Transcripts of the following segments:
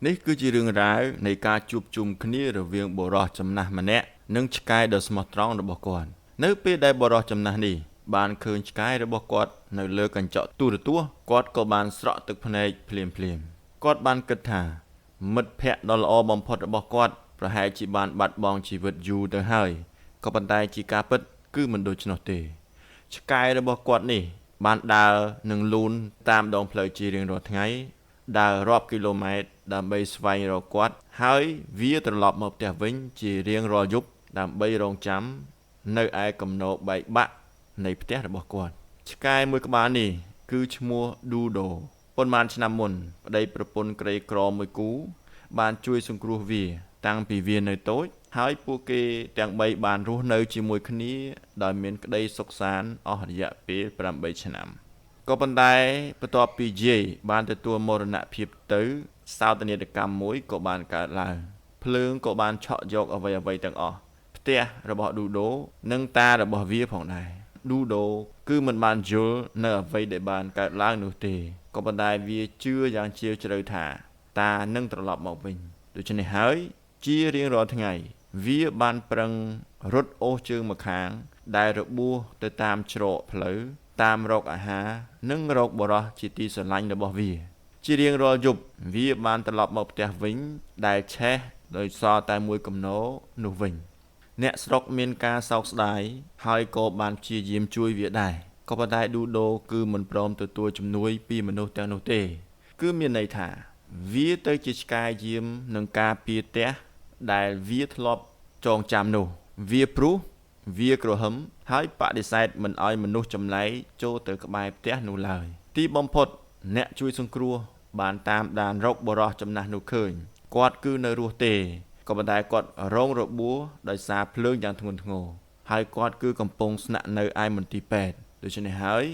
នេះគឺជារឿងរ៉ាវនៃការជួបជុំគ្នារវាងបុរសចំណាស់ម្នាក់និងឆ្កែដ៏ស្មោះត្រង់របស់គាត់នៅពេលដែលបុរសចំណាស់នេះបានឃើញឆ្កែរបស់គាត់នៅលើកញ្ចក់ទូរទស្សន៍គាត់ក៏បានស្រក់ទឹកភ្នែកភ្លាមៗគាត់បានគិតថាមិត្តភក្តិដ៏ល្អបំផុតរបស់គាត់ប្រហែលជាបានបាត់បង់ជីវិតយូរទៅហើយក៏ប៉ុន្តែជាការពិតគឺមិនដូច្នោះទេឆ្កែរបស់គាត់នេះបានដើរនឹងលូនតាមដងផ្លូវជារៀងរាល់ថ្ងៃដើររាប់គីឡូម៉ែត្រដើម្បីស្វែងរកគាត់ហើយវាត្រឡប់មកផ្ទះវិញជារៀងរាល់យប់ដើម្បីរងចាំនៅឯគំនរបែកបាក់នៃផ្ទះរបស់គាត់ឆ្កែមួយក្បាលនេះគឺឈ្មោះឌូដូប៉ុន្មានឆ្នាំមុនប្តីប្រពន្ធក្រីក្រមួយគូបានជួយសង្គ្រោះវាតាំងពីវានៅតូចហើយពួកគេទាំង3បានរស់នៅជាមួយគ្នាដោយមានក្តីសុខសាន្តអស់រយៈពេល8ឆ្នាំក៏ប៉ុន្តែបន្ទាប់ពីយាយបានទទួលមរណភាពទៅសោកនាដកម្មមួយក៏បានកើតឡើងភ្លើងក៏បានឆក់យកអ្វីៗទាំងអស់ផ្ទះរបស់ឌូដូនិងតារបស់វាផងដែរឌូដូគឺមិនបានយល់នៅអ្វីដែលបានកើតឡើងនោះទេក៏ប៉ុន្តែវាជឿយ៉ាងជ្រាលជ្រៅថាតានឹងត្រឡប់មកវិញដូច្នេះហើយជារៀងរាល់ថ្ងៃវាបានប្រឹងរត់អូសជើងម្ខាងដែលរបួសទៅតាមច្រកផ្លូវតាមរកអាហារនិងរកបរោះជាទីស្រឡាញ់របស់វាជារៀងរាល់យប់វាបានត្រឡប់មកផ្ទះវិញដែលឆេះដោយសល់តែមួយគំនរនោះវិញអ្នកស្រុកមានការសោកស្ដាយហើយក៏បានព្យាយាមជួយវាដែរក៏ប៉ុន្តែឌូដូគឺមិនព្រមទទួលជំនួយពីមនុស្សទាំងនោះទេគឺមានន័យថាវាទៅជាឆ្កែយាមនឹងការពារផ្ទះដែលវាធ្លាប់ចងចាំនោះវាព្រោះវាក្រហមហើយបដិសេធមិនឲ្យមនុស្សចម្លែកចូលទៅក្បែរផ្ទះនោះឡើយទីបំផុតអ្នកជួយសង្គ្រោះបានតាមដានរកបរោះចំណាស់នោះឃើញគាត់គឺនៅរស់ទេក៏ប៉ុន្តែគាត់រងរបួសដោយសារភ្លើងយ៉ាងធ្ងន់ធ្ងរហើយគាត់គឺកំពុងស្នាក់នៅឯមន្ទីរពេទ្យដូច្នេះហើយ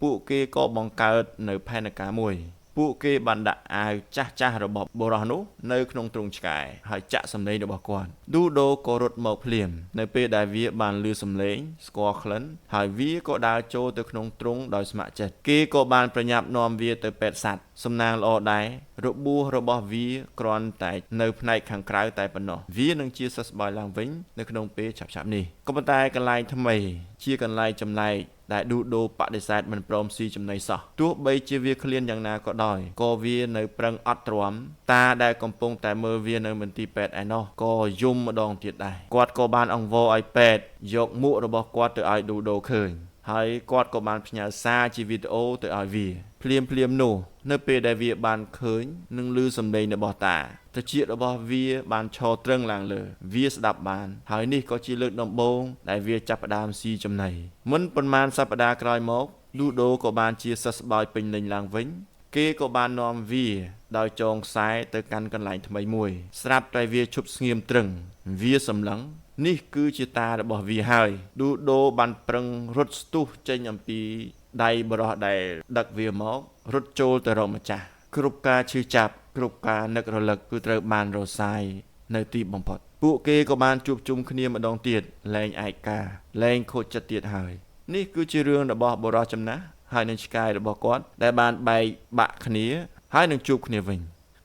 ពួកគេក៏បង្កើតនៅផែនការមួយពួកគេបានដាក់អាវចាស់ៗរបស់បុរសនោះនៅក្នុងទ្រុងឆ្កែហើយចាក់សម្លេងរបស់គាត់ឌូដូក៏រត់មកភ្លាមនៅពេលដែលវាបានឮសម្លេងស្គាល់ក្លិនហើយវាក៏ដើរចូលទៅក្នុងទ្រុងដោយស្ម័គ្រចិត្តគេក៏បានប្រញាប់នាំវាទៅពេទ្យសត្វសំណាងល្អដែររបួសរបស់វាគ្រាន់តែនៅផ្នែកខាងក្រៅតែប៉ុណ្ណោះវានឹងជាសះស្បើយឡើងវិញនៅក្នុងពេលឆាប់ៗនេះក៏ប៉ុន្តែកន្លែងថ្មីជាកន្លែងចម្លែកដែលឌូដូបដិសេធមិនព្រមស៊ីចំណីសោះទោះបីជាវាឃ្លានយ៉ាងណាក៏ដោយក៏វានៅប្រឹងអត់ទ្រាំតាដែលកំពុងតែមើលវានៅមន្ទីរពេទ្យឯណោះក៏យំម្ដងទៀតដែរគាត់ក៏បានអង្វរឲ្យពេទ្យយកមួករបស់គាត់ទៅឲ្យឌូដូឃើញហើយគាត់ក៏បានផ្ញើសារជាវីដេអូទៅឲ្យវាភ្លាមនោះនៅពេលដែលវាបានឃើញនិងឮសំឡេងរបស់តាត្រចៀករបស់វាបានឈរត្រឹងឡើងលើវាស្ដាប់បានហើយនេះក៏ជាលើកដំបូងដែលវាចាប់ផ្ដើមស៊ីចំណីមុនប៉ុន្មានសប្តាហ៍ក្រោយមកឌូដូក៏បានជាសះស្បើយពេញលេញឡើងវិញគេក៏បាននាំវាដោយចងខ្សែទៅកាន់កន្លែងថ្មីមួយស្រាប់តែវាឈប់ស្ងៀមត្រឹងវាសម្លឹងនេះគឺជាតារបស់វាហើយឌូដូបានប្រឹងរត់ស្ទុះចេញអំពីដៃបរោះដែលដឹកវាមករត់ចូលទៅរកម្ចាស់គ្រប់ការឈឺចាប់គ្រប់ការនឹករលឹកគឺត្រូវបានរសាយនៅទីបំផុតពួកគេក៏បានជួបជុំគ្នាម្ដងទៀតលែងឯកាលែងខូចចិត្តទៀតហើយនេះគឺជារឿងរបស់បុរសចំណាស់ហើយនឹងឆ្កែរបស់គាត់ដែលបានបែកបាក់គ្នាហើយនឹងជួបគ្នាវិញ